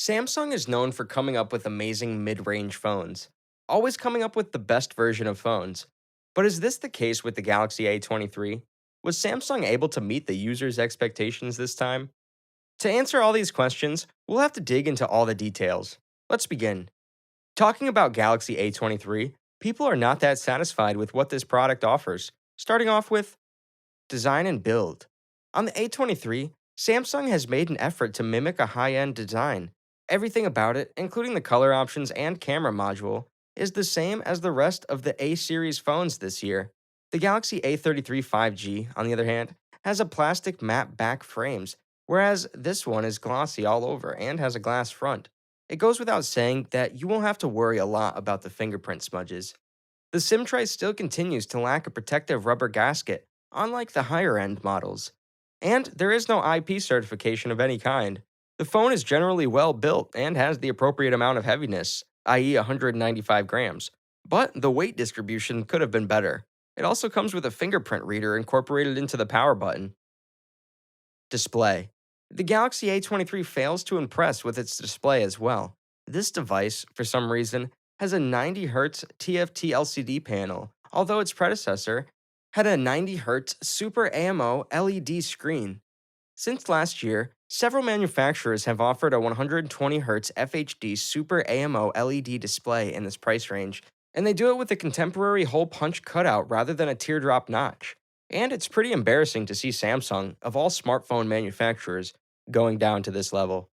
Samsung is known for coming up with amazing mid range phones, always coming up with the best version of phones. But is this the case with the Galaxy A23? Was Samsung able to meet the user's expectations this time? To answer all these questions, we'll have to dig into all the details. Let's begin. Talking about Galaxy A23, people are not that satisfied with what this product offers, starting off with design and build. On the A23, Samsung has made an effort to mimic a high end design. Everything about it, including the color options and camera module, is the same as the rest of the A series phones this year. The Galaxy A33 5G, on the other hand, has a plastic matte back frames, whereas this one is glossy all over and has a glass front. It goes without saying that you won't have to worry a lot about the fingerprint smudges. The SIM tray still continues to lack a protective rubber gasket, unlike the higher end models. And there is no IP certification of any kind. The phone is generally well built and has the appropriate amount of heaviness, i.e., 195 grams. But the weight distribution could have been better. It also comes with a fingerprint reader incorporated into the power button. Display. The Galaxy A23 fails to impress with its display as well. This device, for some reason, has a 90 Hz TFT LCD panel, although its predecessor had a 90 Hz Super AMO LED screen. Since last year, several manufacturers have offered a 120 Hz FHD Super AMO LED display in this price range, and they do it with a contemporary hole punch cutout rather than a teardrop notch. And it's pretty embarrassing to see Samsung, of all smartphone manufacturers, going down to this level.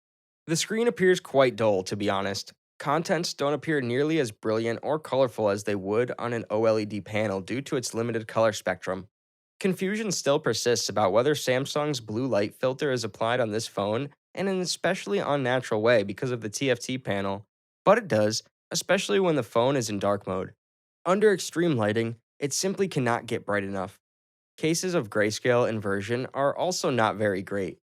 The screen appears quite dull, to be honest. Contents don't appear nearly as brilliant or colorful as they would on an OLED panel due to its limited color spectrum. Confusion still persists about whether Samsung's blue light filter is applied on this phone in an especially unnatural way because of the TFT panel, but it does, especially when the phone is in dark mode. Under extreme lighting, it simply cannot get bright enough. Cases of grayscale inversion are also not very great.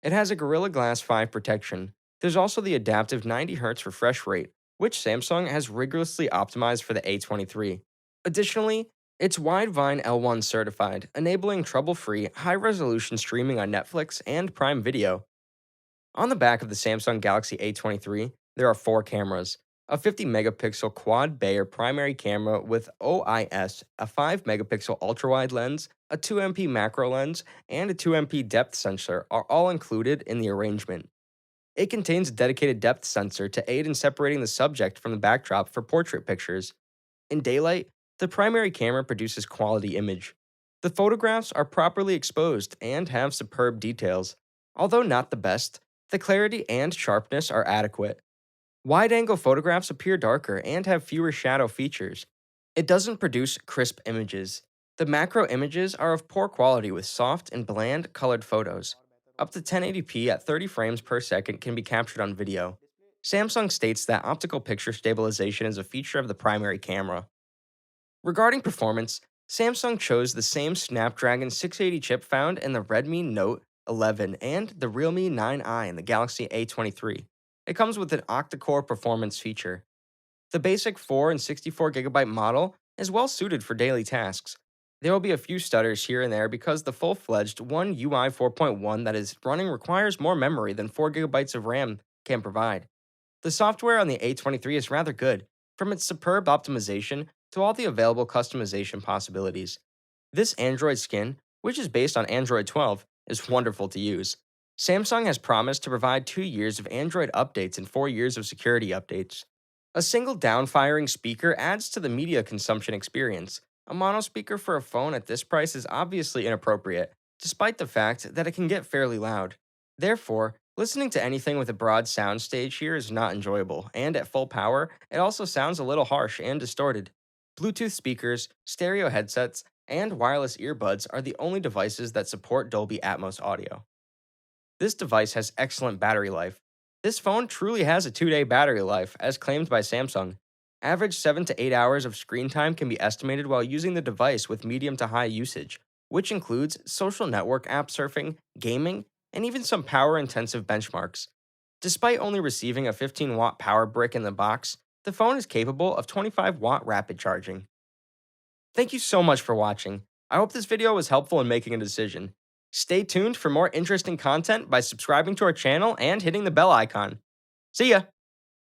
It has a Gorilla Glass 5 protection. There's also the adaptive 90 Hz refresh rate, which Samsung has rigorously optimized for the A23. Additionally, it's Widevine L1 certified, enabling trouble-free, high-resolution streaming on Netflix and Prime Video. On the back of the Samsung Galaxy A23, there are four cameras: a 50 megapixel quad Bayer primary camera with OIS, a 5 megapixel ultrawide lens, a 2MP macro lens, and a 2MP depth sensor are all included in the arrangement. It contains a dedicated depth sensor to aid in separating the subject from the backdrop for portrait pictures. In daylight, the primary camera produces quality image. The photographs are properly exposed and have superb details. Although not the best, the clarity and sharpness are adequate. Wide angle photographs appear darker and have fewer shadow features. It doesn't produce crisp images. The macro images are of poor quality with soft and bland colored photos. Up to 1080p at 30 frames per second can be captured on video. Samsung states that optical picture stabilization is a feature of the primary camera. Regarding performance, Samsung chose the same Snapdragon 680 chip found in the Redmi Note 11 and the Realme 9i in the Galaxy A23. It comes with an octa-core performance feature. The basic 4 and 64 GB model is well suited for daily tasks. There will be a few stutters here and there because the full-fledged One UI 4.1 that is running requires more memory than 4 GB of RAM can provide. The software on the A23 is rather good, from its superb optimization to all the available customization possibilities. This Android skin, which is based on Android 12, is wonderful to use. Samsung has promised to provide 2 years of Android updates and 4 years of security updates. A single down-firing speaker adds to the media consumption experience. A mono speaker for a phone at this price is obviously inappropriate, despite the fact that it can get fairly loud. Therefore, listening to anything with a broad soundstage here is not enjoyable, and at full power, it also sounds a little harsh and distorted. Bluetooth speakers, stereo headsets, and wireless earbuds are the only devices that support Dolby Atmos audio. This device has excellent battery life. This phone truly has a 2-day battery life, as claimed by Samsung. Average 7 to 8 hours of screen time can be estimated while using the device with medium to high usage, which includes social network app surfing, gaming, and even some power-intensive benchmarks. Despite only receiving a 15-watt power brick in the box, the phone is capable of 25-watt rapid charging. Thank you so much for watching. I hope this video was helpful in making a decision. Stay tuned for more interesting content by subscribing to our channel and hitting the bell icon. See ya.